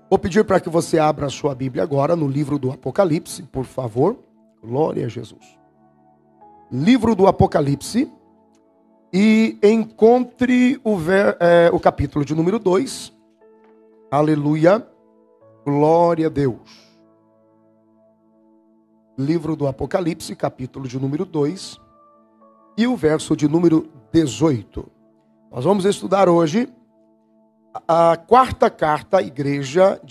Vou pedir para que você abra a sua Bíblia agora no livro do Apocalipse, por favor. Glória a Jesus. Livro do Apocalipse. E encontre o capítulo de número 2. Aleluia. Glória a Deus. Livro do Apocalipse, capítulo de número 2. E o verso de número 18. Nós vamos estudar hoje a quarta carta à igreja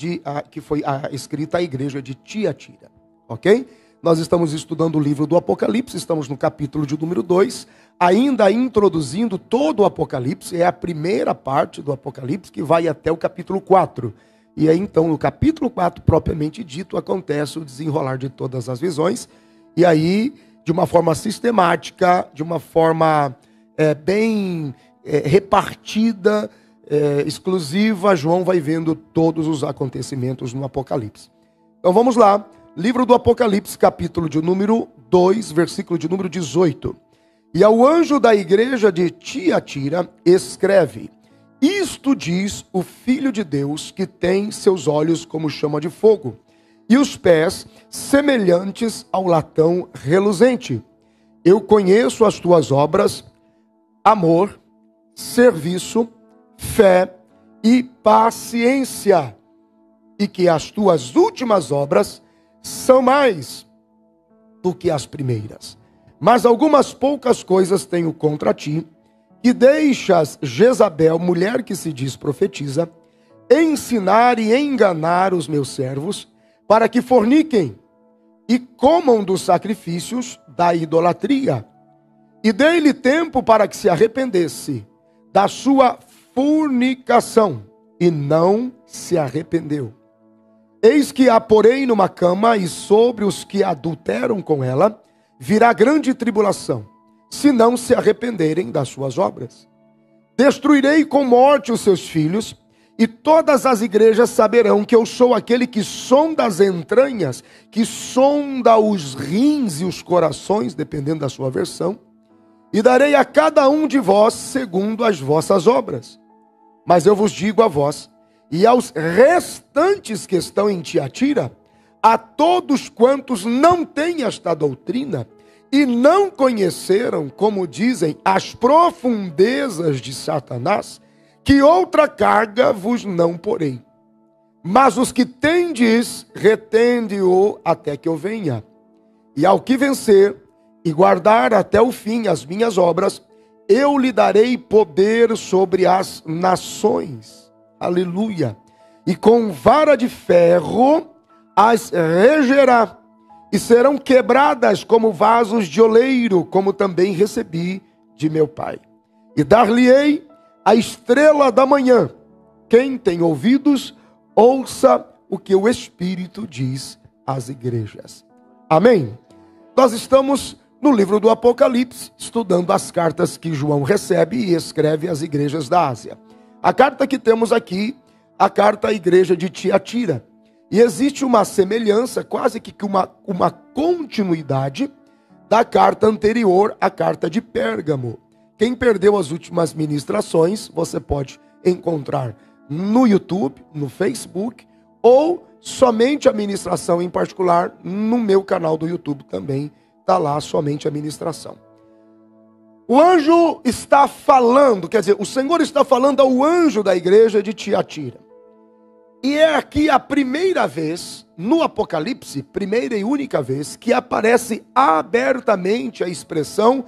que foi escrita à igreja de Tiatira, ok? Nós estamos estudando o livro do Apocalipse, estamos no capítulo de número 2, ainda introduzindo todo o Apocalipse, é a primeira parte do Apocalipse que vai até o capítulo 4. E aí então no capítulo 4, propriamente dito, acontece o desenrolar de todas as visões, e aí de uma forma sistemática, de uma forma bem repartida, exclusiva, João vai vendo todos os acontecimentos no Apocalipse. Então vamos lá, livro do Apocalipse, capítulo de número 2, versículo de número 18. E ao anjo da igreja de Tiatira escreve: isto diz o Filho de Deus, que tem seus olhos como chama de fogo, e os pés semelhantes ao latão reluzente. Eu conheço as tuas obras, amor, serviço, fé e paciência, e que as tuas últimas obras são mais do que as primeiras. Mas algumas poucas coisas tenho contra ti, que deixas Jezabel, mulher que se diz profetiza, ensinar e enganar os meus servos, para que forniquem e comam dos sacrifícios da idolatria. E dei-lhe tempo para que se arrependesse da sua fornicação, e não se arrependeu. Eis que a porei numa cama, e sobre os que adulteram com ela virá grande tribulação, se não se arrependerem das suas obras. Destruirei com morte os seus filhos, e todas as igrejas saberão que eu sou aquele que sonda as entranhas, que sonda os rins e os corações, dependendo da sua versão, e darei a cada um de vós segundo as vossas obras. Mas eu vos digo a vós, e aos restantes que estão em Tiatira, a todos quantos não têm esta doutrina, e não conheceram, como dizem, as profundezas de Satanás, que outra carga vos não porei. Mas os que tendes, retende-o até que eu venha. E ao que vencer, e guardar até o fim as minhas obras, eu lhe darei poder sobre as nações. Aleluia. E com vara de ferro as regerá, e serão quebradas como vasos de oleiro, como também recebi de meu Pai. E dar-lhe-ei a estrela da manhã. Quem tem ouvidos, ouça o que o Espírito diz às igrejas. Amém? Nós estamos no livro do Apocalipse, estudando as cartas que João recebe e escreve às igrejas da Ásia. A carta que temos aqui, a carta à igreja de Tiatira. E existe uma semelhança, quase que uma continuidade da carta anterior, a carta de Pérgamo. Quem perdeu as últimas ministrações, você pode encontrar no YouTube, no Facebook, ou somente a ministração em particular no meu canal do YouTube também. Está lá somente a ministração. O anjo está falando, quer dizer, o Senhor está falando ao anjo da igreja de Tiatira. E é aqui a primeira vez, no Apocalipse, primeira e única vez, que aparece abertamente a expressão: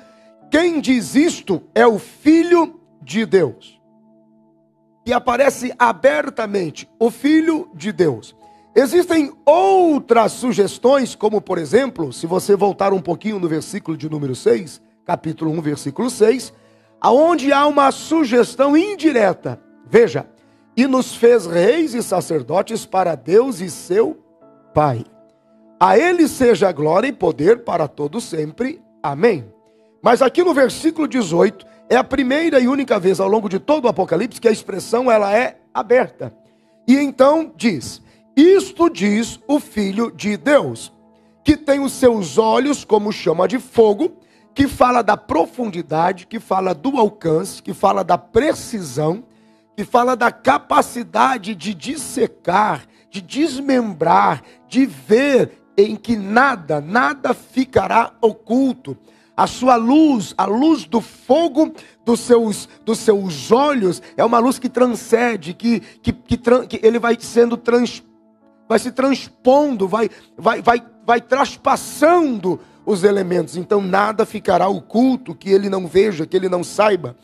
quem diz isto é o Filho de Deus. Que aparece abertamente, o Filho de Deus. Existem outras sugestões, como por exemplo, se você voltar um pouquinho no versículo de número 6, capítulo 1, versículo 6, aonde há uma sugestão indireta. Veja, e nos fez reis e sacerdotes para Deus e seu Pai. A ele seja glória e poder para todos sempre. Amém. Mas aqui no versículo 18, é a primeira e única vez ao longo de todo o Apocalipse que a expressão ela é aberta. E então diz: isto diz o Filho de Deus, que tem os seus olhos como chama de fogo, que fala da profundidade, que fala do alcance, que fala da precisão, que fala da capacidade de dissecar, de desmembrar, de ver em que nada ficará oculto. A sua luz, a luz do fogo dos seus olhos, é uma luz que transcende, que ele vai se transpondo, vai traspassando os elementos. Então nada ficará oculto que ele não veja, que ele não saiba.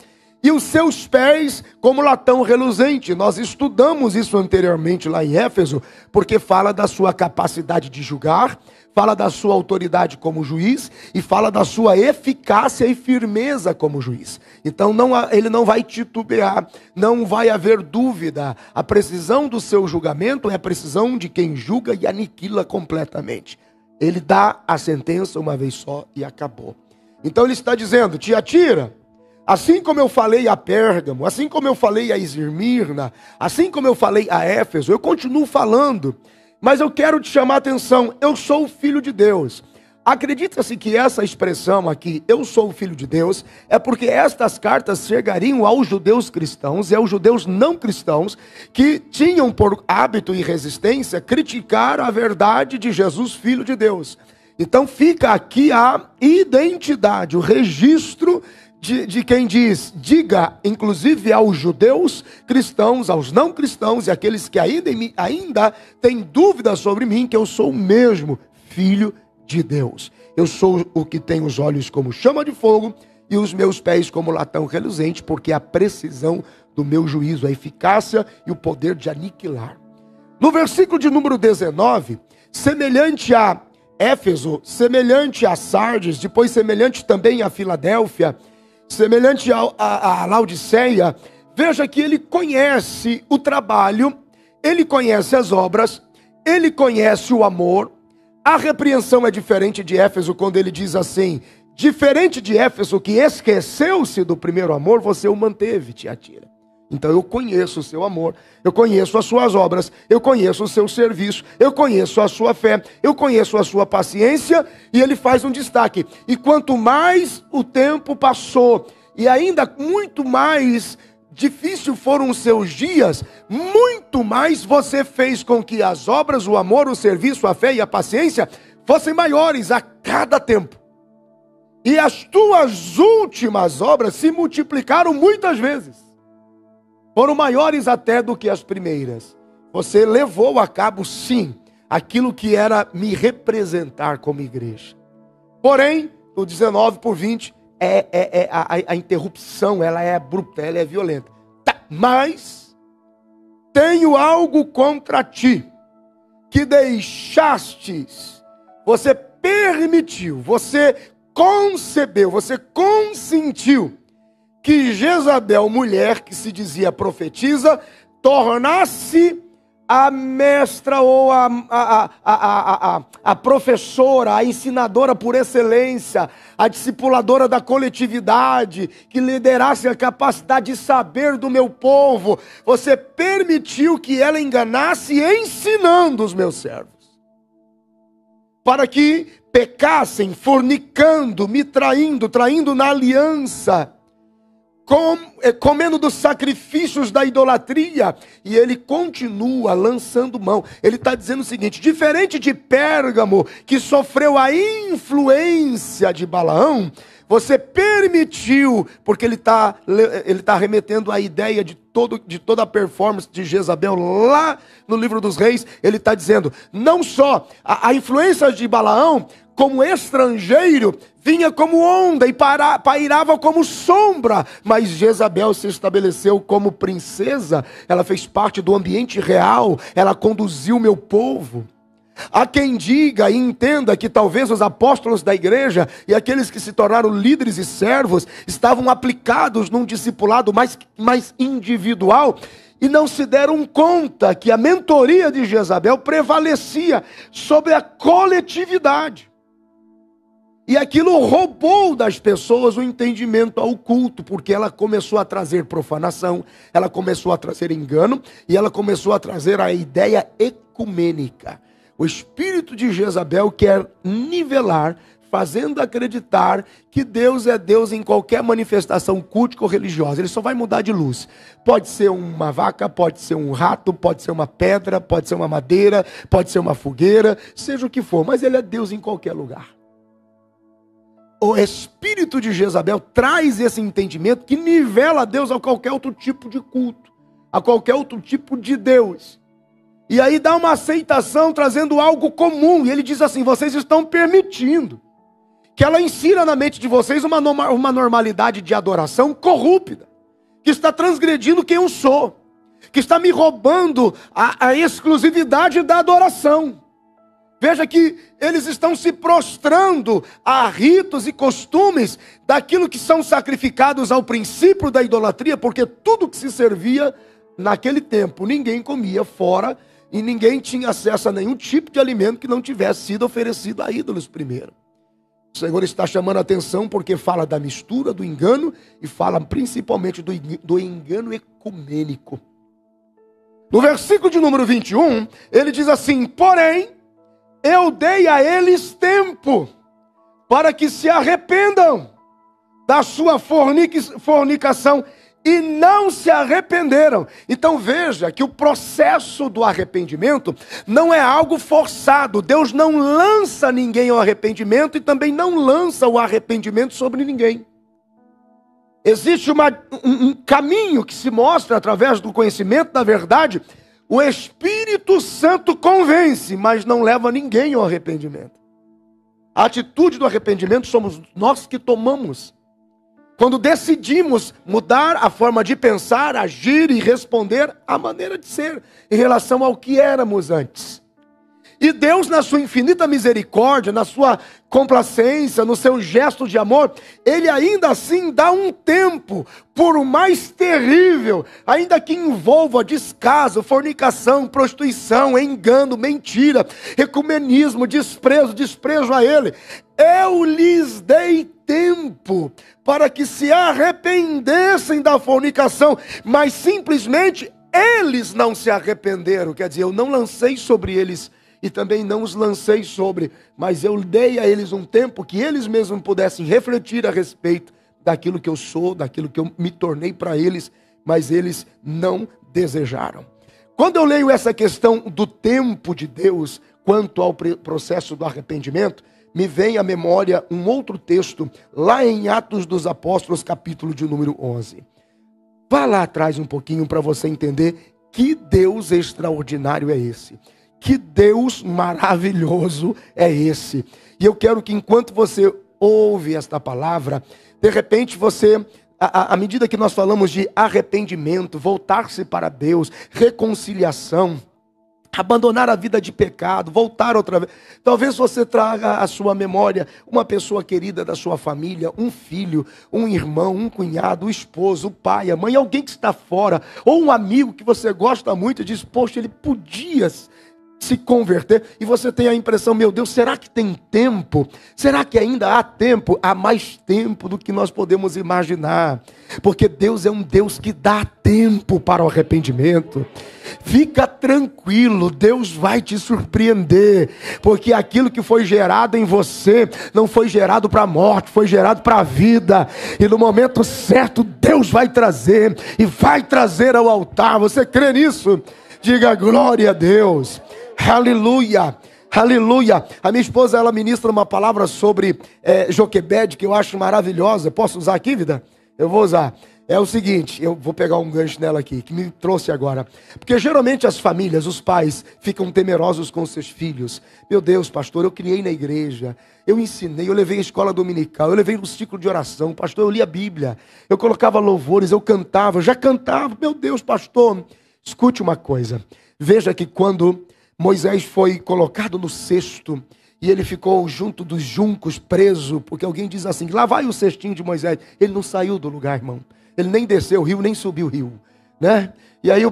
E os seus pés como latão reluzente. Nós estudamos isso anteriormente lá em Éfeso, porque fala da sua capacidade de julgar, fala da sua autoridade como juiz e fala da sua eficácia e firmeza como juiz. Então ele não vai titubear, não vai haver dúvida. A precisão do seu julgamento é a precisão de quem julga e aniquila completamente. Ele dá a sentença uma vez só e acabou. Então ele está dizendo: Tiatira, assim como eu falei a Pérgamo, assim como eu falei a Esmirna, assim como eu falei a Éfeso, eu continuo falando, mas eu quero te chamar a atenção: eu sou o Filho de Deus. Acredita-se que essa expressão aqui, eu sou o Filho de Deus, é porque estas cartas chegariam aos judeus cristãos e aos judeus não cristãos que tinham por hábito e resistência criticar a verdade de Jesus, Filho de Deus. Então fica aqui a identidade, o registro de quem diz: diga inclusive aos judeus cristãos, aos não cristãos e aqueles que ainda têm dúvidas sobre mim, que eu sou o mesmo Filho de Deus. Eu sou o que tem os olhos como chama de fogo e os meus pés como latão reluzente, porque a precisão do meu juízo, a eficácia e o poder de aniquilar. No versículo de número 19, semelhante a Éfeso, semelhante a Sardes, depois semelhante também a Filadélfia, semelhante a Laodiceia, veja que ele conhece o trabalho, ele conhece as obras, ele conhece o amor. A repreensão é diferente de Éfeso, quando ele diz assim: diferente de Éfeso, que esqueceu-se do primeiro amor, você o manteve, Tiatira. Então eu conheço o seu amor, eu conheço as suas obras, eu conheço o seu serviço, eu conheço a sua fé, eu conheço a sua paciência. E ele faz um destaque: e quanto mais o tempo passou, e ainda muito mais difícil foram os seus dias, muito mais você fez com que as obras, o amor, o serviço, a fé e a paciência fossem maiores a cada tempo. E as tuas últimas obras se multiplicaram muitas vezes. Foram maiores até do que as primeiras. Você levou a cabo, sim, aquilo que era me representar como igreja. Porém, no 19 por 20, a interrupção, ela é abrupta, ela é violenta. Tá, mas tenho algo contra ti, que deixastes, você permitiu, você concebeu, você consentiu que Jezabel, mulher que se dizia profetisa, tornasse a mestra ou a professora, a ensinadora por excelência, a discipuladora da coletividade, que liderasse a capacidade de saber do meu povo. Você permitiu que ela enganasse ensinando os meus servos, para que pecassem, fornicando, me traindo na aliança, comendo dos sacrifícios da idolatria. E ele continua lançando mão. Ele está dizendo o seguinte: diferente de Pérgamo, que sofreu a influência de Balaão, você permitiu, porque ele está remetendo à ideia de toda a performance de Jezabel lá no livro dos reis. Ele está dizendo, não só a influência de Balaão, como estrangeiro, vinha como onda e pairava como sombra, mas Jezabel se estabeleceu como princesa. Ela fez parte do ambiente real, ela conduziu o meu povo. Há quem diga e entenda que talvez os apóstolos da igreja e aqueles que se tornaram líderes e servos estavam aplicados num discipulado mais individual e não se deram conta que a mentoria de Jezabel prevalecia sobre a coletividade. E aquilo roubou das pessoas o entendimento ao culto, porque ela começou a trazer profanação, ela começou a trazer engano e ela começou a trazer a ideia ecumênica. O espírito de Jezabel quer nivelar, fazendo acreditar que Deus é Deus em qualquer manifestação cultica ou religiosa. Ele só vai mudar de luz. Pode ser uma vaca, pode ser um rato, pode ser uma pedra, pode ser uma madeira, pode ser uma fogueira, seja o que for, mas ele é Deus em qualquer lugar. O espírito de Jezabel traz esse entendimento que nivela Deus a qualquer outro tipo de culto, a qualquer outro tipo de Deus. E aí dá uma aceitação trazendo algo comum. E ele diz assim: vocês estão permitindo que ela insira na mente de vocês uma normalidade de adoração corrupta, que está transgredindo quem eu sou, que está me roubando a exclusividade da adoração. Veja que eles estão se prostrando a ritos e costumes daquilo que são sacrificados ao princípio da idolatria, porque tudo que se servia naquele tempo, ninguém comia fora e ninguém tinha acesso a nenhum tipo de alimento que não tivesse sido oferecido a ídolos primeiro. O Senhor está chamando a atenção porque fala da mistura, do engano e fala principalmente do engano ecumênico. No versículo de número 21, ele diz assim: porém, eu dei a eles tempo para que se arrependam da sua fornicação e não se arrependeram. Então veja que o processo do arrependimento não é algo forçado. Deus não lança ninguém ao arrependimento e também não lança o arrependimento sobre ninguém. Existe um caminho que se mostra através do conhecimento da verdade. O Espírito Santo convence, mas não leva ninguém ao arrependimento. A atitude do arrependimento somos nós que tomamos. Quando decidimos mudar a forma de pensar, agir e responder à maneira de ser em relação ao que éramos antes. E Deus, na sua infinita misericórdia, na sua complacência, no seu gesto de amor, Ele ainda assim dá um tempo, por o mais terrível, ainda que envolva descaso, fornicação, prostituição, engano, mentira, ecumenismo, desprezo a Ele. Eu lhes dei tempo para que se arrependessem da fornicação, mas simplesmente eles não se arrependeram. Quer dizer, eu não lancei sobre eles e também não os lancei sobre, mas eu dei a eles um tempo que eles mesmos pudessem refletir a respeito daquilo que eu sou, daquilo que eu me tornei para eles, mas eles não desejaram. Quando eu leio essa questão do tempo de Deus quanto ao processo do arrependimento, me vem à memória um outro texto, lá em Atos dos Apóstolos, capítulo de número 11. Vá lá atrás um pouquinho para você entender que Deus extraordinário é esse. Que Deus maravilhoso é esse. E eu quero que enquanto você ouve esta palavra, de repente você, à medida que nós falamos de arrependimento, voltar-se para Deus, reconciliação, abandonar a vida de pecado, voltar outra vez. Talvez você traga à sua memória uma pessoa querida da sua família, um filho, um irmão, um cunhado, um esposo, o pai, a mãe, alguém que está fora, ou um amigo que você gosta muito e diz: poxa, ele podia se converter, e você tem a impressão: meu Deus, será que tem tempo? Será que ainda há tempo? Há mais tempo do que nós podemos imaginar, porque Deus é um Deus que dá tempo para o arrependimento. Fica tranquilo, Deus vai te surpreender, porque aquilo que foi gerado em você não foi gerado para a morte, foi gerado para a vida, e no momento certo Deus vai trazer, e vai trazer ao altar. Você crê nisso? Diga glória a Deus. Aleluia, aleluia. A minha esposa, ela ministra uma palavra sobre Joquebede, que eu acho maravilhosa. Posso usar aqui, vida? Eu vou usar. É o seguinte, eu vou pegar um gancho nela aqui, que me trouxe agora. Porque geralmente as famílias, os pais, ficam temerosos com seus filhos. Meu Deus, pastor, eu criei na igreja, eu ensinei, eu levei a escola dominical, eu levei no ciclo de oração, pastor, eu li a Bíblia, eu colocava louvores, eu cantava, já cantava. Meu Deus, pastor, escute uma coisa. Veja que quando Moisés foi colocado no cesto e ele ficou junto dos juncos, preso, porque alguém diz assim: lá vai o cestinho de Moisés. Ele não saiu do lugar, irmão. Ele nem desceu o rio, nem subiu o rio, né? E aí eu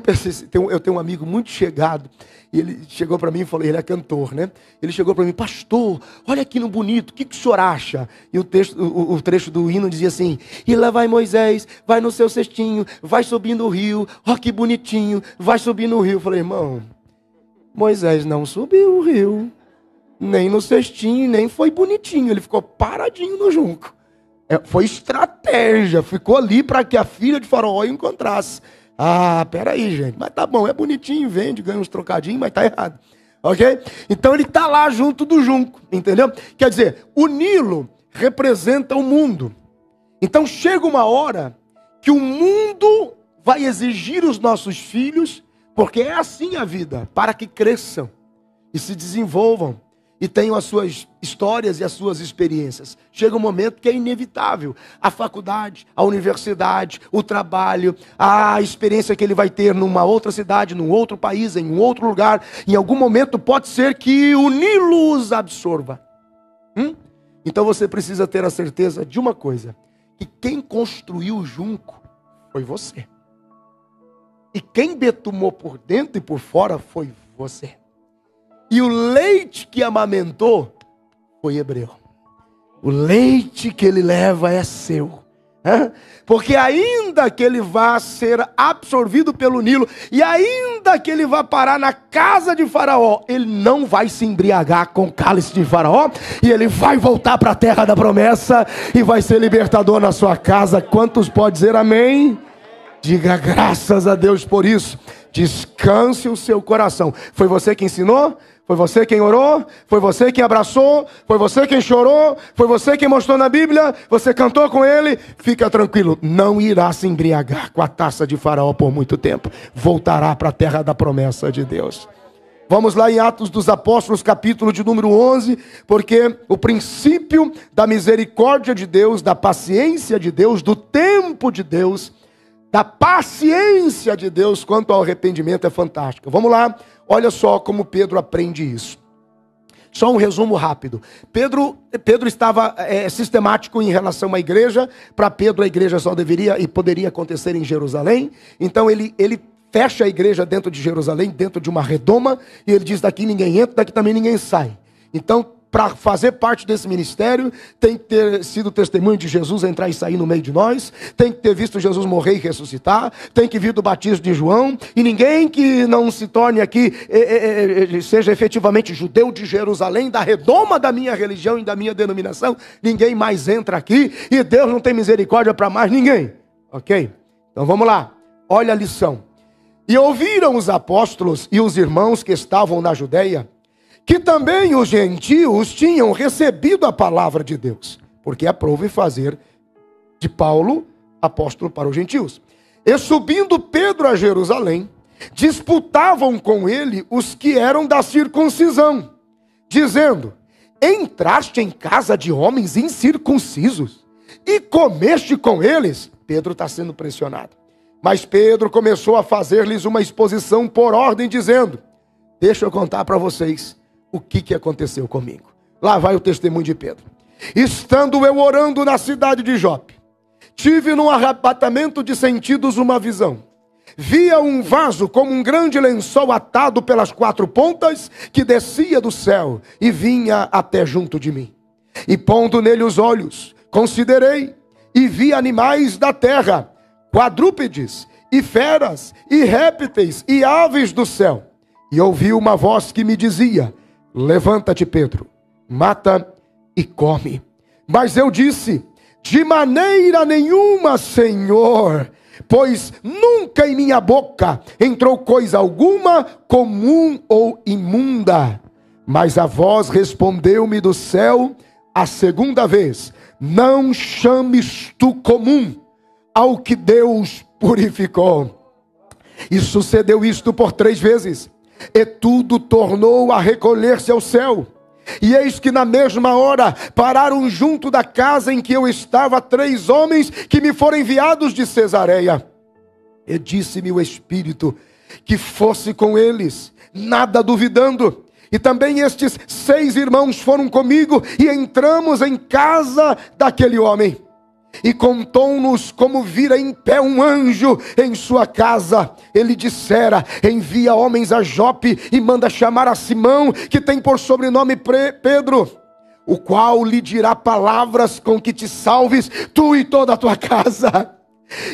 tenho um amigo muito chegado, e ele chegou para mim e falou, ele é cantor, né? Ele chegou para mim: pastor, olha aqui no bonito, o que o senhor acha? E o trecho do hino dizia assim: e lá vai Moisés, vai no seu cestinho, vai subindo o rio, ó que bonitinho, vai subindo o rio. Eu falei: irmão, Moisés não subiu o rio. nem no cestinho, nem foi bonitinho. Ele ficou paradinho no junco. Foi estratégia. Ficou ali para que a filha de Faraó o encontrasse. Ah, peraí, gente. Mas tá bom, é bonitinho, vende, ganha uns trocadinhos, mas tá errado. Ok? Então ele está lá junto do junco. Entendeu? Quer dizer, o Nilo representa o mundo. Então chega uma hora que o mundo vai exigir os nossos filhos, porque é assim a vida, para que cresçam e se desenvolvam e tenham as suas histórias e as suas experiências. Chega um momento que é inevitável. A faculdade, a universidade, o trabalho, a experiência que ele vai ter numa outra cidade, num outro país, em um outro lugar, em algum momento pode ser que o Nilo os absorva. Então você precisa ter a certeza de uma coisa, que quem construiu o junco foi você. E quem betumou por dentro e por fora foi você. E o leite que amamentou foi hebreu. O leite que ele leva é seu. Porque ainda que ele vá ser absorvido pelo Nilo, e ainda que ele vá parar na casa de Faraó, ele não vai se embriagar com o cálice de Faraó, e ele vai voltar para a terra da promessa, e vai ser libertador na sua casa. Quantos pode dizer amém? Diga graças a Deus por isso. Descanse o seu coração. Foi você que ensinou? Foi você quem orou? Foi você quem abraçou? Foi você quem chorou? Foi você quem mostrou na Bíblia? Você cantou com ele? Fica tranquilo, não irá se embriagar com a taça de Faraó por muito tempo. Voltará para a terra da promessa de Deus. Vamos lá em Atos dos Apóstolos, capítulo de número 11, porque o princípio da misericórdia de Deus, da paciência de Deus, do tempo de Deus, da paciência de Deus quanto ao arrependimento é fantástico. Vamos lá, olha só como Pedro aprende isso. Só um resumo rápido. Pedro estava sistemático em relação à igreja. Para Pedro a igreja só deveria e poderia acontecer em Jerusalém. Então ele fecha a igreja dentro de Jerusalém, dentro de uma redoma. E ele diz, daqui ninguém entra, daqui também ninguém sai. Então, para fazer parte desse ministério, tem que ter sido testemunho de Jesus entrar e sair no meio de nós, tem que ter visto Jesus morrer e ressuscitar, tem que vir do batismo de João, e ninguém que não se torne aqui, seja efetivamente judeu de Jerusalém, da redoma da minha religião e da minha denominação, ninguém mais entra aqui, e Deus não tem misericórdia para mais ninguém. Ok? Então vamos lá, olha a lição. E ouviram os apóstolos e os irmãos que estavam na Judeia, que também os gentios tinham recebido a palavra de Deus, porque aprove fazer de Paulo apóstolo para os gentios. E subindo Pedro a Jerusalém, disputavam com ele os que eram da circuncisão, dizendo, entraste em casa de homens incircuncisos e comeste com eles. Pedro está sendo pressionado. Mas Pedro começou a fazer-lhes uma exposição por ordem, dizendo, deixa eu contar para vocês o que aconteceu comigo. Lá vai o testemunho de Pedro. Estando eu orando na cidade de Jope, tive num arrebatamento de sentidos uma visão. Via um vaso como um grande lençol atado pelas 4 pontas, que descia do céu e vinha até junto de mim. E pondo nele os olhos, considerei e vi animais da terra, quadrúpedes e feras e répteis e aves do céu. E ouvi uma voz que me dizia, levanta-te, Pedro, mata e come. Mas eu disse, de maneira nenhuma, Senhor, pois nunca em minha boca entrou coisa alguma comum ou imunda. Mas a voz respondeu-me do céu a segunda vez, não chames tu comum ao que Deus purificou. E sucedeu isto por 3 vezes. E tudo tornou a recolher-se ao céu. E eis que na mesma hora pararam junto da casa em que eu estava 3 homens que me foram enviados de Cesareia. E disse-me o Espírito que fosse com eles, nada duvidando. E também estes 6 irmãos foram comigo e entramos em casa daquele homem. E contou-nos como vira em pé um anjo em sua casa. Ele dissera, envia homens a Jope e manda chamar a Simão, que tem por sobrenome Pedro, o qual lhe dirá palavras com que te salves, tu e toda a tua casa.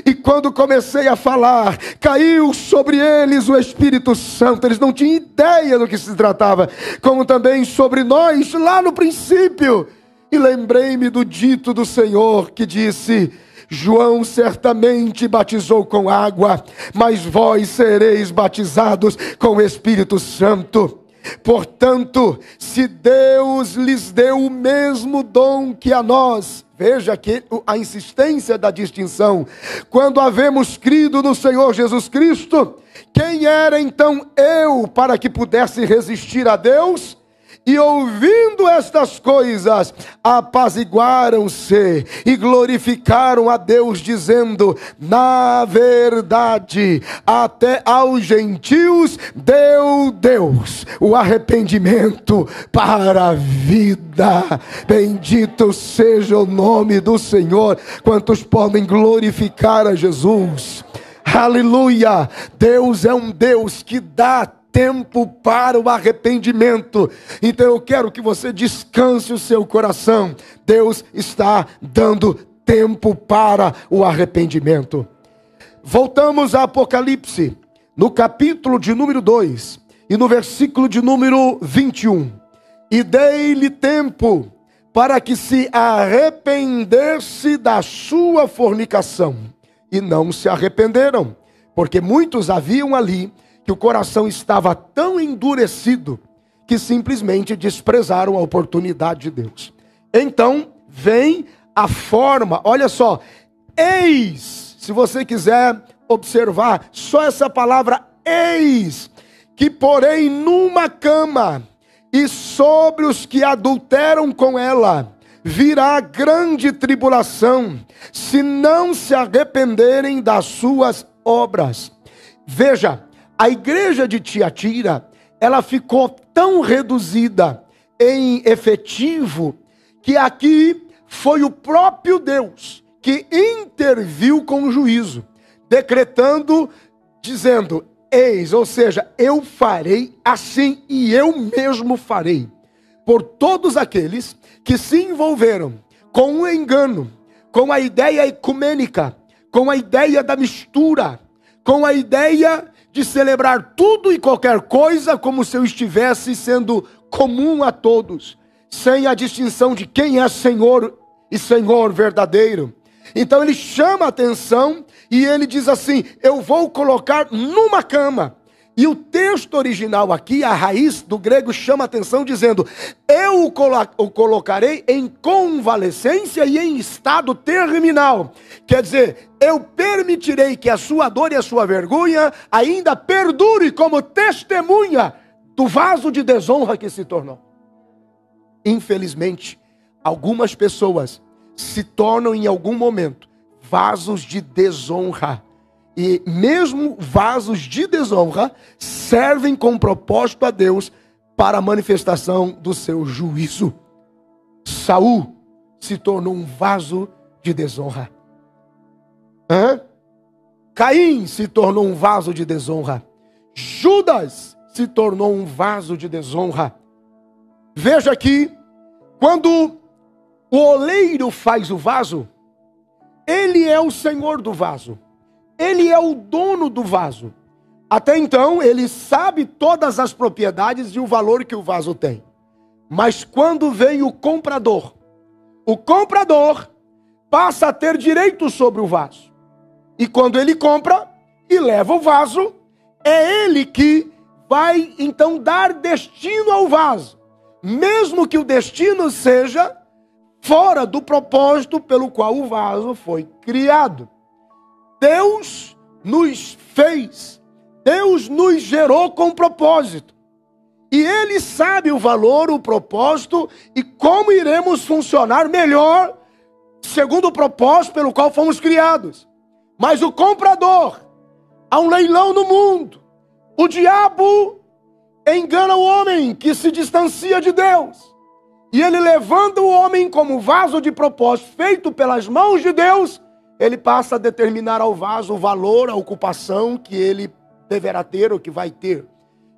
E quando comecei a falar, caiu sobre eles o Espírito Santo. Eles não tinham ideia do que se tratava, como também sobre nós lá no princípio. E lembrei-me do dito do Senhor que disse: João certamente batizou com água, mas vós sereis batizados com o Espírito Santo. Portanto, se Deus lhes deu o mesmo dom que a nós, veja que a insistência da distinção, quando havemos crido no Senhor Jesus Cristo, quem era então eu para que pudesse resistir a Deus? E ouvindo estas coisas, apaziguaram-se e glorificaram a Deus, dizendo: na verdade, até aos gentios deu Deus o arrependimento para a vida. Bendito seja o nome do Senhor. Quantos podem glorificar a Jesus? Aleluia! Deus é um Deus que dá tempo para o arrependimento. Então eu quero que você descanse o seu coração. Deus está dando tempo para o arrependimento. Voltamos a Apocalipse, no capítulo de número 2 e no versículo de número 21. E dei-lhe tempo para que se arrependesse da sua fornicação. E não se arrependeram, porque muitos haviam ali que o coração estava tão endurecido que simplesmente desprezaram a oportunidade de Deus. Então vem a forma, olha só, eis, se você quiser observar, só essa palavra eis, que porém numa cama, e sobre os que adulteram com ela, virá grande tribulação, se não se arrependerem das suas obras. Veja, a igreja de Tiatira, ela ficou tão reduzida em efetivo, que aqui foi o próprio Deus que interviu com o juízo, decretando, dizendo: eis, ou seja, eu farei assim e eu mesmo farei, por todos aqueles que se envolveram com o engano, com a ideia ecumênica, com a ideia da mistura, com a ideia de celebrar tudo e qualquer coisa como se eu estivesse sendo comum a todos, sem a distinção de quem é Senhor e Senhor verdadeiro. Então ele chama a atenção e ele diz assim: eu vou colocar numa cama. E o texto original aqui, a raiz do grego, chama a atenção dizendo: eu o colocarei em convalescência e em estado terminal. Quer dizer, eu permitirei que a sua dor e a sua vergonha ainda perdure como testemunha do vaso de desonra que se tornou. Infelizmente, algumas pessoas se tornam em algum momento vasos de desonra. E mesmo vasos de desonra servem com propósito a Deus para a manifestação do seu juízo. Saul se tornou um vaso de desonra. Caim se tornou um vaso de desonra. Judas se tornou um vaso de desonra. Veja aqui, quando o oleiro faz o vaso, ele é o senhor do vaso. Ele é o dono do vaso. Até então, ele sabe todas as propriedades e o valor que o vaso tem. Mas quando vem o comprador passa a ter direito sobre o vaso. E quando ele compra e leva o vaso, é ele que vai então dar destino ao vaso. Mesmo que o destino seja fora do propósito pelo qual o vaso foi criado. Deus nos fez, Deus nos gerou com propósito. E Ele sabe o valor, o propósito e como iremos funcionar melhor, segundo o propósito pelo qual fomos criados. Mas o comprador, há um leilão no mundo. O diabo engana o homem que se distancia de Deus. E ele levando o homem como vaso de propósito feito pelas mãos de Deus, ele passa a determinar ao vaso o valor, a ocupação que ele deverá ter ou que vai ter.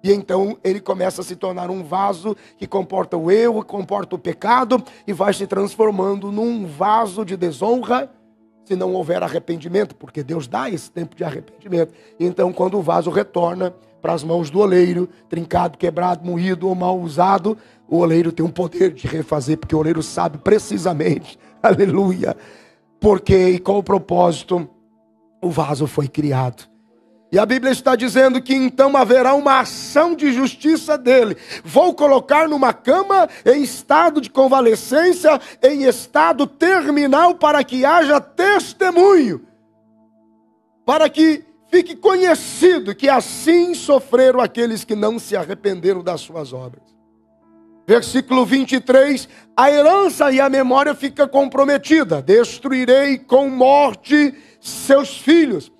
E então ele começa a se tornar um vaso que comporta o erro, comporta o pecado e vai se transformando num vaso de desonra se não houver arrependimento, porque Deus dá esse tempo de arrependimento. Então, quando o vaso retorna para as mãos do oleiro, trincado, quebrado, moído ou mal usado, o oleiro tem um poder de refazer, porque o oleiro sabe precisamente, aleluia, porque e qual o propósito o vaso foi criado. E a Bíblia está dizendo que então haverá uma ação de justiça dele. Vou colocar numa cama em estado de convalescência, em estado terminal, para que haja testemunho, para que fique conhecido que assim sofreram aqueles que não se arrependeram das suas obras. Versículo 23, a herança e a memória fica comprometida. Destruirei com morte seus filhos.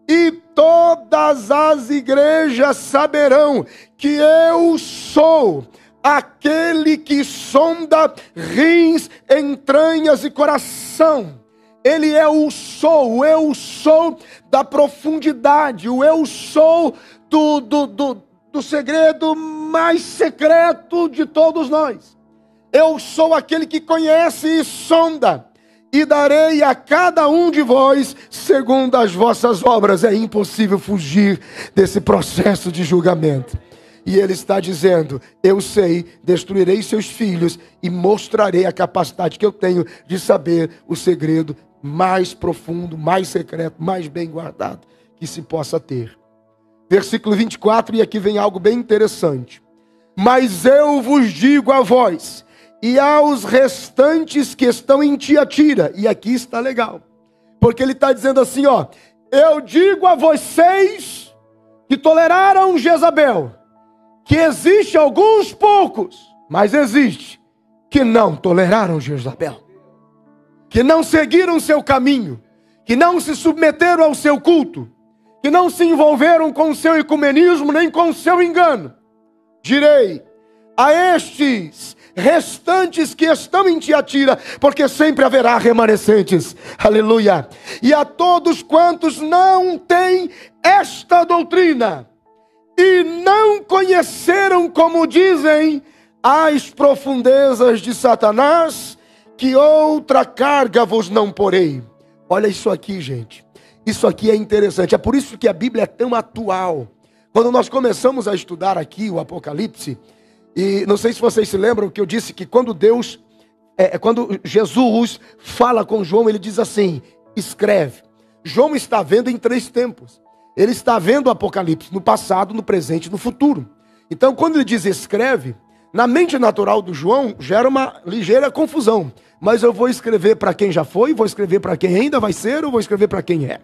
E todas as igrejas saberão que eu sou aquele que sonda rins, entranhas e coração. Ele é o eu sou da profundidade, o eu sou do segredo mais secreto de todos nós. Eu sou aquele que conhece e sonda. E darei a cada um de vós segundo as vossas obras. É impossível fugir desse processo de julgamento. E ele está dizendo, eu sei, destruirei seus filhos e mostrarei a capacidade que eu tenho de saber o segredo mais profundo, mais secreto, mais bem guardado que se possa ter. Versículo 24, e aqui vem algo bem interessante. Mas eu vos digo a vós, e aos restantes que estão em Tiatira. E aqui está legal. Porque ele está dizendo assim, ó. Eu digo a vocês que toleraram Jezabel, que existe alguns poucos, mas existe, que não toleraram Jezabel. Que não seguiram seu caminho. Que não se submeteram ao seu culto. Que não se envolveram com o seu ecumenismo, nem com o seu engano. Direi a estes restantes que estão em Tiatira, porque sempre haverá remanescentes, aleluia, e a todos quantos não têm esta doutrina, e não conheceram, como dizem, as profundezas de Satanás, que outra carga vos não porei. Olha isso aqui, gente, isso aqui é interessante, é por isso que a Bíblia é tão atual. Quando nós começamos a estudar aqui o Apocalipse, e não sei se vocês se lembram que eu disse que quando Jesus fala com João, ele diz assim, escreve. João está vendo em 3 tempos. Ele está vendo o Apocalipse no passado, no presente e no futuro. Então quando ele diz escreve, na mente natural do João gera uma ligeira confusão. Mas eu vou escrever para quem já foi, vou escrever para quem ainda vai ser, ou vou escrever para quem é.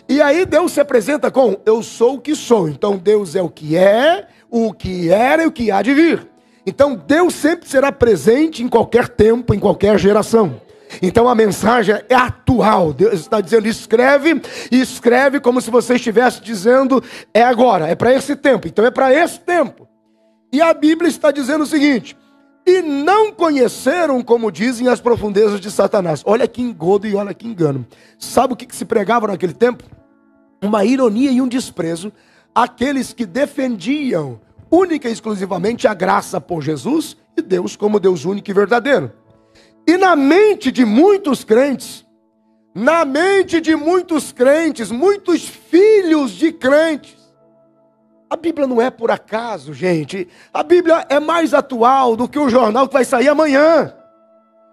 E aí Deus se apresenta com, eu sou o que sou. Então Deus é o que é, o que era e o que há de vir. Então Deus sempre será presente em qualquer tempo, em qualquer geração. Então a mensagem é atual. Deus está dizendo, escreve, e escreve como se você estivesse dizendo, é agora, é para esse tempo. Então é para esse tempo. E a Bíblia está dizendo o seguinte, e não conheceram, como dizem, as profundezas de Satanás. Olha que engodo e olha que engano. Sabe o que se pregava naquele tempo? Uma ironia e um desprezo àqueles que defendiam única e exclusivamente a graça por Jesus e Deus como Deus único e verdadeiro. E na mente de muitos crentes, muitos filhos de crentes, a Bíblia não é por acaso, gente. A Bíblia é mais atual do que o jornal que vai sair amanhã.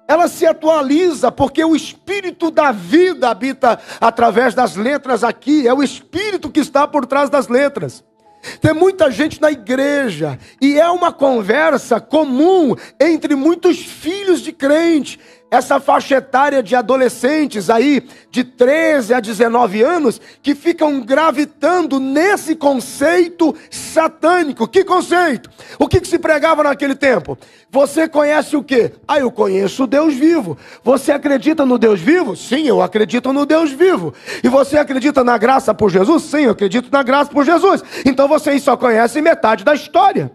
Ela se atualiza porque o Espírito da vida habita através das letras aqui. É o Espírito que está por trás das letras. Tem muita gente na igreja e é uma conversa comum entre muitos filhos de crente. Essa faixa etária de adolescentes aí, de 13 a 19 anos, que ficam gravitando nesse conceito satânico. Que conceito? O que se pregava naquele tempo? Você conhece o quê? Ah, eu conheço o Deus vivo. Você acredita no Deus vivo? Sim, eu acredito no Deus vivo. E você acredita na graça por Jesus? Sim, eu acredito na graça por Jesus. Então vocês só conhecem metade da história.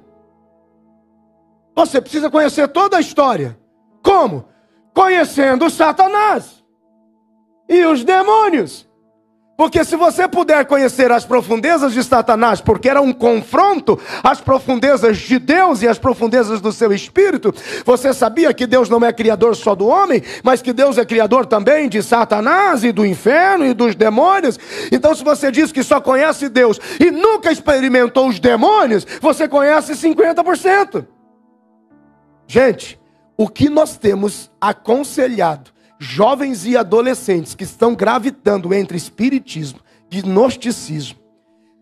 Você precisa conhecer toda a história. Como? Conhecendo Satanás e os demônios. Porque se você puder conhecer as profundezas de Satanás, porque era um confronto às profundezas de Deus e às profundezas do seu espírito, você sabia que Deus não é criador só do homem, mas que Deus é criador também de Satanás e do inferno e dos demônios? Então, se você diz que só conhece Deus e nunca experimentou os demônios, você conhece 50%. Gente, o que nós temos aconselhado jovens e adolescentes que estão gravitando entre espiritismo e gnosticismo,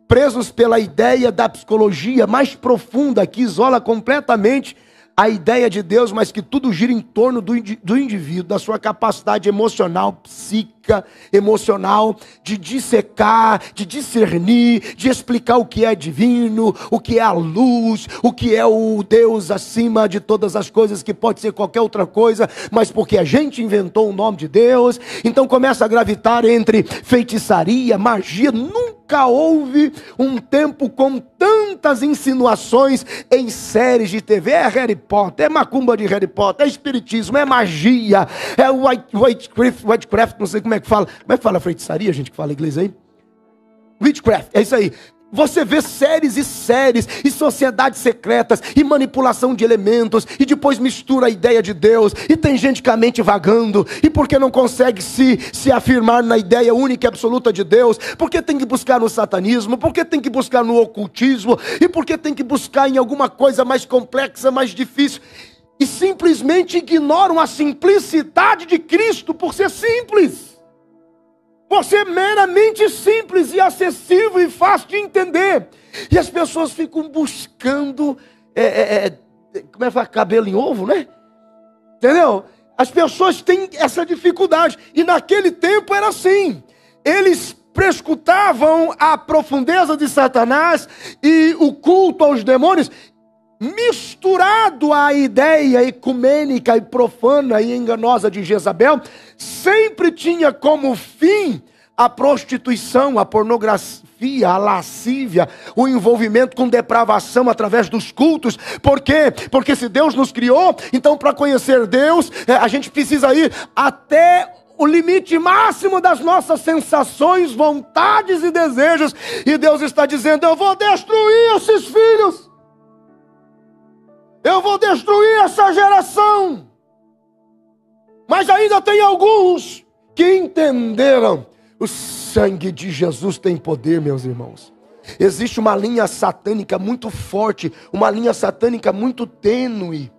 presos pela ideia da psicologia mais profunda, que isola completamente a ideia de Deus, mas que tudo gira em torno do indivíduo, da sua capacidade emocional, psíquica, emocional, de dissecar, de discernir, de explicar o que é divino, o que é a luz, o que é o Deus acima de todas as coisas, que pode ser qualquer outra coisa, mas porque a gente inventou o nome de Deus. Então começa a gravitar entre feitiçaria, magia. Nunca houve um tempo com tantas insinuações em séries de TV. É Harry Potter, é macumba de Harry Potter, é espiritismo, é magia, é witchcraft, não sei como é que fala. Como é que fala feitiçaria, gente, que fala inglês aí? Witchcraft, é isso aí. Você vê séries e sociedades secretas e manipulação de elementos, e depois mistura a ideia de Deus, e tem gente com a mente vagando, e porque não consegue se afirmar na ideia única e absoluta de Deus, porque tem que buscar no satanismo, porque tem que buscar no ocultismo, e porque tem que buscar em alguma coisa mais complexa, mais difícil, e simplesmente ignoram a simplicidade de Cristo por ser simples. Você é meramente simples e acessível e fácil de entender. E as pessoas ficam buscando, como é que fala? Cabelo em ovo, né? Entendeu? As pessoas têm essa dificuldade. E naquele tempo era assim. Eles prescrutavam a profundeza de Satanás e o culto aos demônios, misturado à ideia ecumênica e profana e enganosa de Jezabel, sempre tinha como fim a prostituição, a pornografia, a lascívia, o envolvimento com depravação através dos cultos. Por quê? Porque se Deus nos criou, então para conhecer Deus, a gente precisa ir até o limite máximo das nossas sensações, vontades e desejos. E Deus está dizendo: eu vou destruir esses filhos. Eu vou destruir essa geração. Mas ainda tem alguns que entenderam. O sangue de Jesus tem poder, meus irmãos. Existe uma linha satânica muito forte, uma linha satânica muito tênue.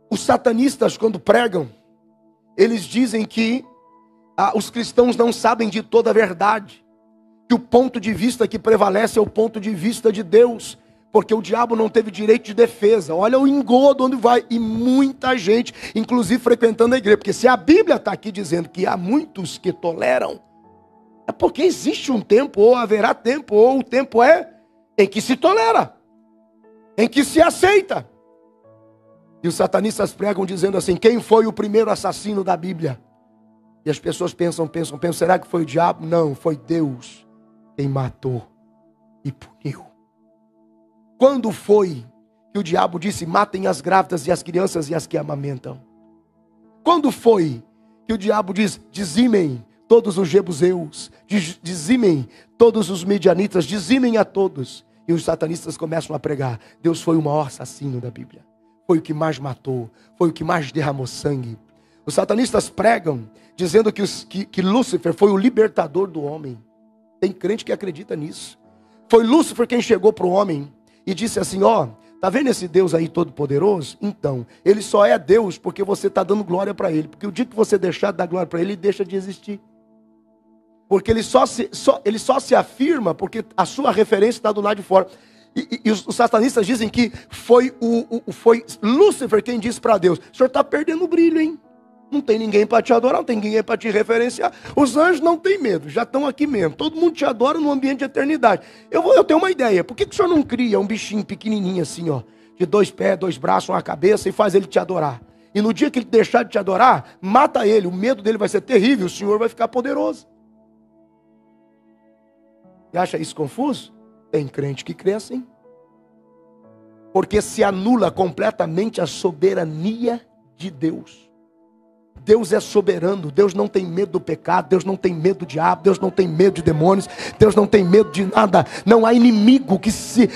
Os satanistas, quando pregam, eles dizem que os cristãos não sabem de toda a verdade, que o ponto de vista que prevalece é o ponto de vista de Deus, porque o diabo não teve direito de defesa. Olha o engodo onde vai. E muita gente, inclusive frequentando a igreja. Porque se a Bíblia está aqui dizendo que há muitos que toleram, é porque existe um tempo, ou haverá tempo, ou o tempo é em que se tolera, em que se aceita. E os satanistas pregam dizendo assim: quem foi o primeiro assassino da Bíblia? E as pessoas pensam, será que foi o diabo? Não, foi Deus quem matou e puniu. Quando foi que o diabo disse: matem as grávidas e as crianças e as que amamentam? Quando foi que o diabo diz: dizimem todos os jebuseus, dizimem todos os midianitas, dizimem a todos? E os satanistas começam a pregar: Deus foi o maior assassino da Bíblia, foi o que mais matou, foi o que mais derramou sangue. Os satanistas pregam dizendo que Lúcifer foi o libertador do homem. Tem crente que acredita nisso. Foi Lúcifer quem chegou para o homem e disse assim: ó, tá vendo esse Deus aí todo poderoso? Então, ele só é Deus porque você está dando glória para ele. Porque o dia que você deixar de dar glória para ele, ele deixa de existir. Porque ele só se afirma porque a sua referência está do lado de fora. E os satanistas dizem que foi Lúcifer quem disse para Deus: o senhor está perdendo o brilho, hein? Não tem ninguém para te adorar, não tem ninguém para te referenciar. Os anjos não têm medo, já estão aqui mesmo. Todo mundo te adora no ambiente de eternidade. Eu tenho uma ideia. Por que o senhor não cria um bichinho pequenininho assim, ó, de 2 pés, 2 braços, uma cabeça, e faz ele te adorar? E no dia que ele deixar de te adorar, mata ele. O medo dele vai ser terrível. O senhor vai ficar poderoso. Você acha isso confuso? Tem crente que crê assim. Porque se anula completamente a soberania de Deus. Deus é soberano, Deus não tem medo do pecado, Deus não tem medo do diabo, Deus não tem medo de demônios, Deus não tem medo de nada. Não há inimigo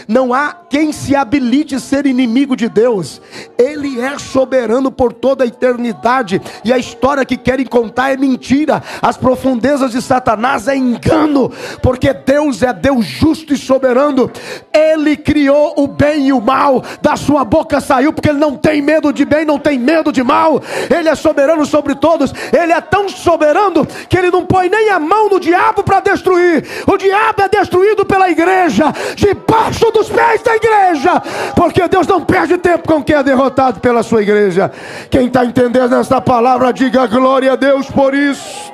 não há quem se habilite a ser inimigo de Deus. Ele é soberano por toda a eternidade, e a história que querem contar é mentira. As profundezas de Satanás é engano, porque Deus é Deus justo e soberano. Ele criou o bem e o mal, da sua boca saiu, porque ele não tem medo de bem, não tem medo de mal. Ele é soberano sobre todos. Ele é tão soberano que ele não põe nem a mão no diabo para destruir. O diabo é destruído pela igreja, debaixo dos pés da igreja, porque Deus não perde tempo com quem é derrotado pela sua igreja. Quem está entendendo esta palavra, diga glória a Deus por isso.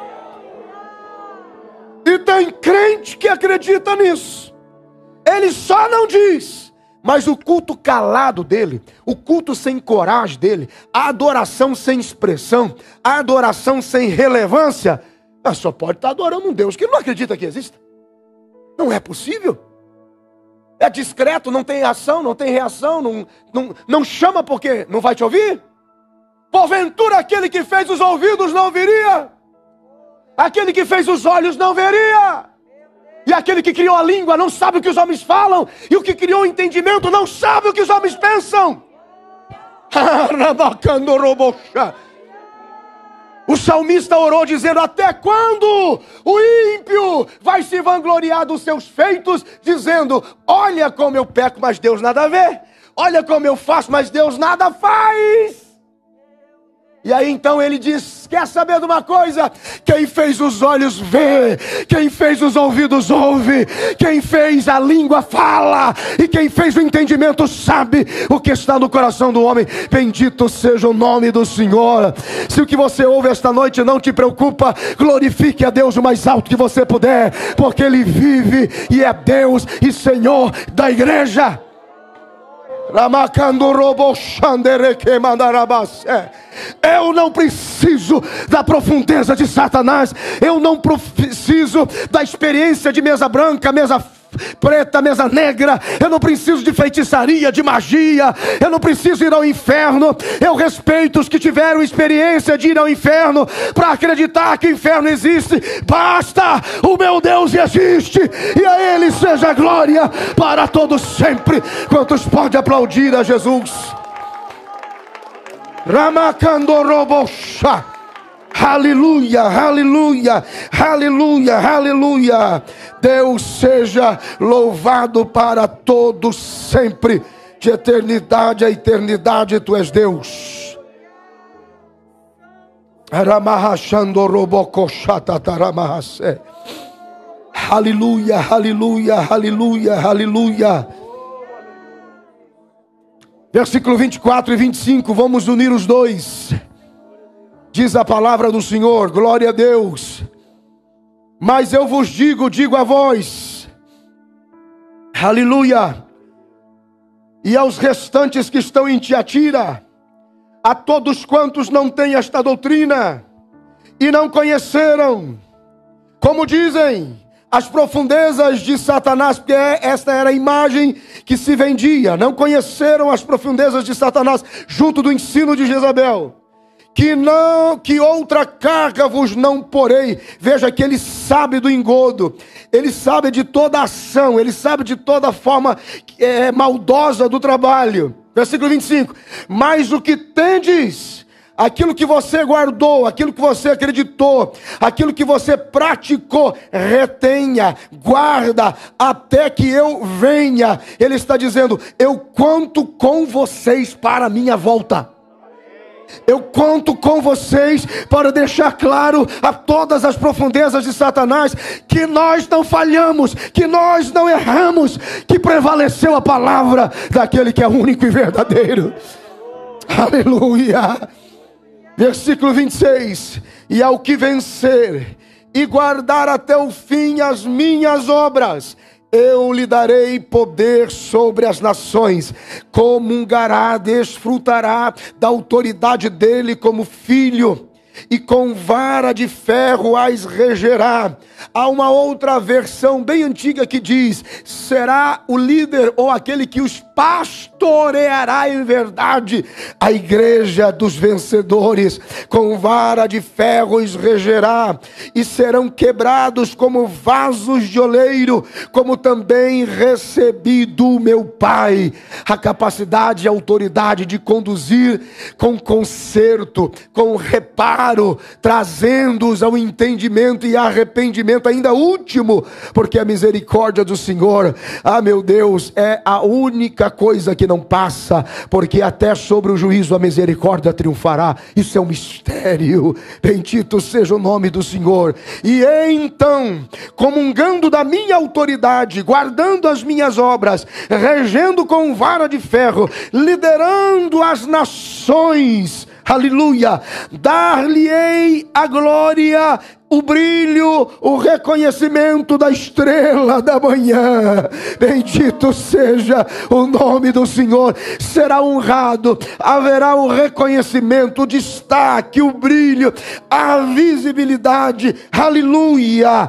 E tem crente que acredita nisso. Ele só não diz, mas o culto calado dele, o culto sem coragem dele, a adoração sem expressão, a adoração sem relevância, só pode estar adorando um Deus que ele não acredita que exista. Não é possível. É discreto, não tem ação, não tem reação, não chama porque não vai te ouvir. Porventura aquele que fez os ouvidos não ouviria, aquele que fez os olhos não veria, e aquele que criou a língua não sabe o que os homens falam, e o que criou o entendimento não sabe o que os homens pensam. O salmista orou dizendo: até quando o ímpio vai se vangloriar dos seus feitos, dizendo: olha como eu peco, mas Deus nada a ver, olha como eu faço, mas Deus nada faz. E aí então ele diz: quer saber de uma coisa? Quem fez os olhos vê, quem fez os ouvidos ouve, quem fez a língua fala, e quem fez o entendimento sabe o que está no coração do homem. Bendito seja o nome do Senhor. Se o que você ouve esta noite não te preocupa, glorifique a Deus o mais alto que você puder, porque Ele vive e é Deus e Senhor da igreja. Eu não preciso da profundeza de Satanás, eu não preciso da experiência de mesa branca, mesa preta, mesa negra, eu não preciso de feitiçaria, de magia, eu não preciso ir ao inferno. Eu respeito os que tiveram experiência de ir ao inferno para acreditar que o inferno existe. Basta, o meu Deus existe, e a Ele seja a glória para todos sempre. Quantos podem aplaudir a Jesus? Ramakandorobosha. Aleluia, aleluia, aleluia, aleluia. Deus seja louvado para todos sempre, de eternidade a eternidade. Tu és Deus. Aleluia, aleluia, aleluia, aleluia. Versículo 24 e 25, vamos unir os dois. Diz a palavra do Senhor, glória a Deus. Mas eu vos digo a vós, aleluia, e aos restantes que estão em Tiatira, a todos quantos não têm esta doutrina e não conheceram, como dizem, as profundezas de Satanás, porque esta era a imagem que se vendia. Não conheceram as profundezas de Satanás junto do ensino de Jezabel. Que outra carga vos não porei. Veja que ele sabe do engodo, ele sabe de toda ação, ele sabe de toda forma maldosa do trabalho. Versículo 25: mas o que tendes, aquilo que você guardou, aquilo que você acreditou, aquilo que você praticou, retenha, guarda, até que eu venha. Ele está dizendo: eu conto com vocês para a minha volta. Eu conto com vocês para deixar claro a todas as profundezas de Satanás que nós não falhamos, que nós não erramos, que prevaleceu a palavra daquele que é único e verdadeiro. Aleluia. Versículo 26: e ao que vencer e guardar até o fim as minhas obras, eu lhe darei poder sobre as nações, comungará, desfrutará da autoridade dele como filho, e com vara de ferro as regerá. Há uma outra versão bem antiga que diz: será o líder ou aquele que os pastoreará em verdade a igreja dos vencedores, com vara de ferro os regerá, e serão quebrados como vasos de oleiro, como também recebi do meu Pai a capacidade e autoridade de conduzir com conserto, com reparo, trazendo-os ao entendimento e arrependimento ainda último, porque a misericórdia do Senhor, meu Deus, é a única coisa que não passa, porque até sobre o juízo a misericórdia triunfará. Isso é um mistério. Bendito seja o nome do Senhor. E então, comungando da minha autoridade, guardando as minhas obras, regendo com vara de ferro, liderando as nações, aleluia, dar-lhe-ei a glória, o brilho, o reconhecimento da estrela da manhã. Bendito seja o nome do Senhor. Será honrado, haverá o reconhecimento, o destaque, o brilho, a visibilidade. Aleluia.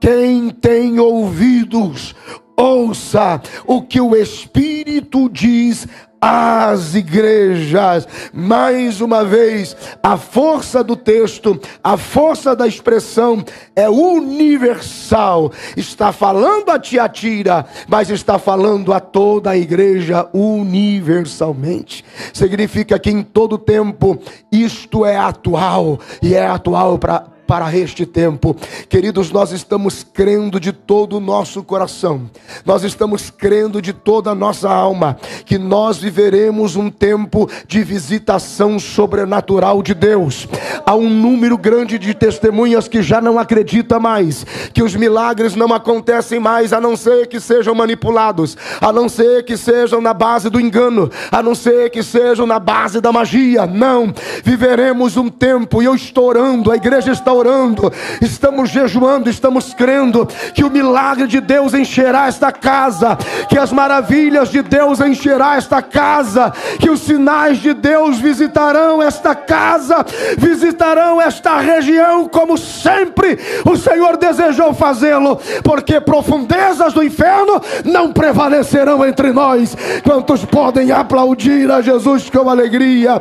Quem tem ouvidos, ouça o que o Espírito diz às igrejas. Mais uma vez, a força do texto, a força da expressão é universal. Está falando a Tiatira, mas está falando a toda a igreja universalmente. Significa que em todo tempo isto é atual, e é atual para este tempo. Queridos, nós estamos crendo de todo o nosso coração, nós estamos crendo de toda a nossa alma, que nós viveremos um tempo de visitação sobrenatural de Deus. Há um número grande de testemunhas que já não acredita mais, que os milagres não acontecem mais, a não ser que sejam manipulados, a não ser que sejam na base do engano, a não ser que sejam na base da magia. Não, viveremos um tempo, e eu estou orando, a igreja está orando, estamos jejuando, estamos crendo que o milagre de Deus encherá esta casa, que as maravilhas de Deus encherá esta casa, que os sinais de Deus visitarão esta casa, visitarão esta região, como sempre o Senhor desejou fazê-lo, porque profundezas do inferno não prevalecerão entre nós. Quantos podem aplaudir a Jesus com alegria?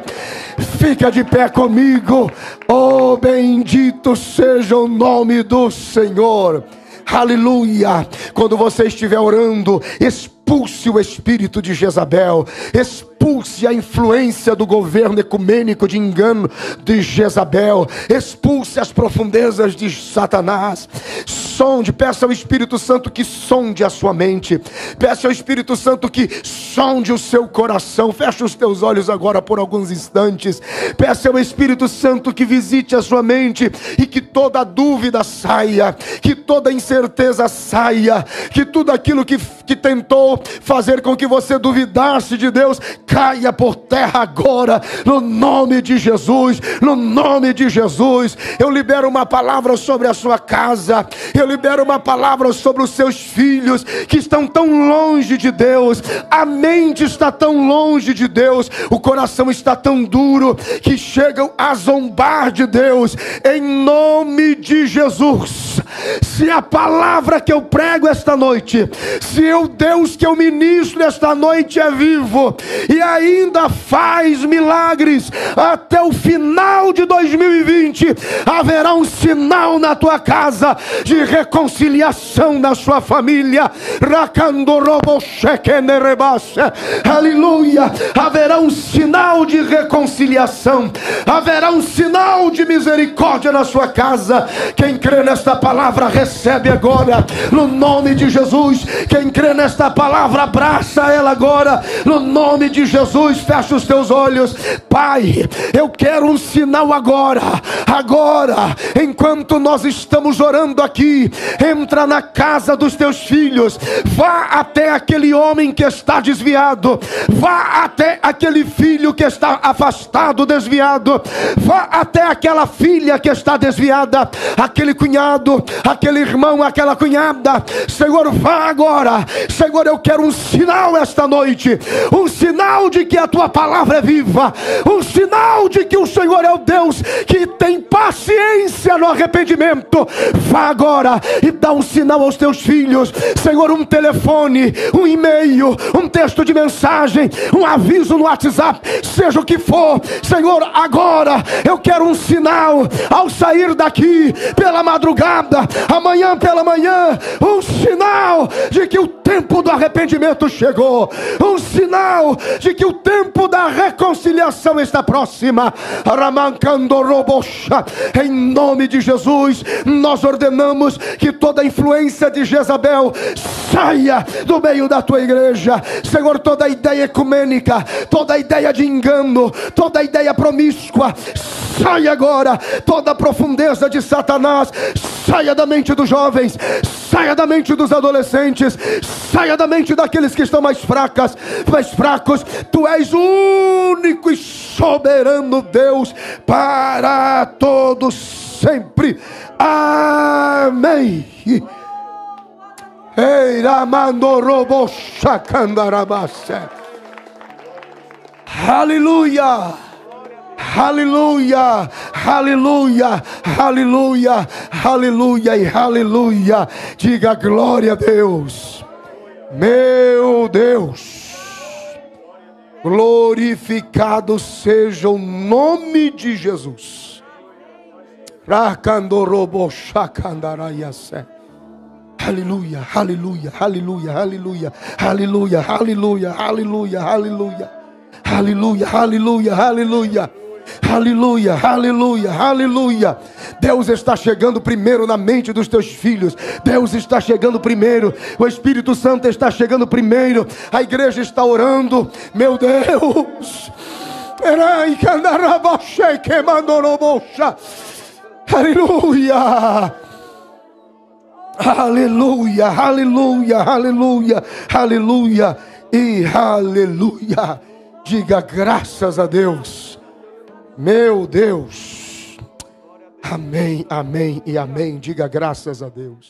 Fica de pé comigo. Oh, bendito seja o nome do Senhor. Aleluia. Quando você estiver orando, expulse o espírito de Jezabel, expulse a influência do governo ecumênico de engano de Jezabel, expulse as profundezas de Satanás. Sonde, peça ao Espírito Santo que sonde a sua mente, peça ao Espírito Santo que sonde o seu coração. Feche os teus olhos agora por alguns instantes, peça ao Espírito Santo que visite a sua mente, e que toda dúvida saia, que toda incerteza saia, que tudo aquilo que tentou fazer com que você duvidasse de Deus, caia por terra agora, no nome de Jesus, no nome de Jesus. Eu libero uma palavra sobre a sua casa, eu libero uma palavra sobre os seus filhos, que estão tão longe de Deus, a mente está tão longe de Deus, o coração está tão duro, que chegam a zombar de Deus. Em nome de Jesus, se a palavra que eu prego esta noite, se o Deus que eu ministro esta noite é vivo, e ainda faz milagres até o final de 2020, haverá um sinal na tua casa de reconciliação na sua família. Aleluia. Haverá um sinal de reconciliação, haverá um sinal de misericórdia na sua casa. Quem crê nesta palavra recebe agora, no nome de Jesus. Quem crê nesta palavra, abraça ela agora, no nome de Jesus. Fecha os teus olhos. Pai, eu quero um sinal agora, enquanto nós estamos orando aqui. Entra na casa dos teus filhos, vá até aquele homem que está desviado, vá até aquele filho que está afastado, desviado, vá até aquela filha que está desviada, aquele cunhado, aquele irmão, aquela cunhada. Senhor, vá agora. Senhor, eu quero um sinal esta noite, um sinal sinal de que a tua palavra é viva, um sinal de que o Senhor é o Deus que tem paciência no arrependimento. Vá agora e dá um sinal aos teus filhos, Senhor, um telefone, um e-mail, um texto de mensagem, um aviso no WhatsApp, seja o que for, Senhor, agora eu quero um sinal ao sair daqui pela madrugada, amanhã pela manhã, um sinal de que o tempo do arrependimento chegou, um sinal de que o tempo da reconciliação está próxima. Em nome de Jesus, nós ordenamos que toda influência de Jezabel saia do meio da tua igreja, Senhor. Toda ideia ecumênica, toda ideia de engano, toda ideia promíscua, saia agora. Toda a profundeza de Satanás, saia da mente dos jovens, saia da mente dos adolescentes, saia da mente daqueles que estão mais fracos. Tu és o único e soberano Deus para todos sempre. Amém. Aleluia. Aleluia, aleluia, aleluia, aleluia e aleluia. Diga glória a Deus. Meu Deus, glorificado seja o nome de Jesus. Aleluia, aleluia, aleluia, aleluia, aleluia, aleluia, aleluia, aleluia, aleluia, aleluia, aleluia. Aleluia, aleluia, aleluia. Deus está chegando primeiro na mente dos teus filhos. Deus está chegando primeiro. O Espírito Santo está chegando primeiro. A igreja está orando. Meu Deus. Aleluia. Aleluia, aleluia, aleluia, aleluia e aleluia. Diga graças a Deus. Meu Deus. Amém, amém e amém. Diga graças a Deus.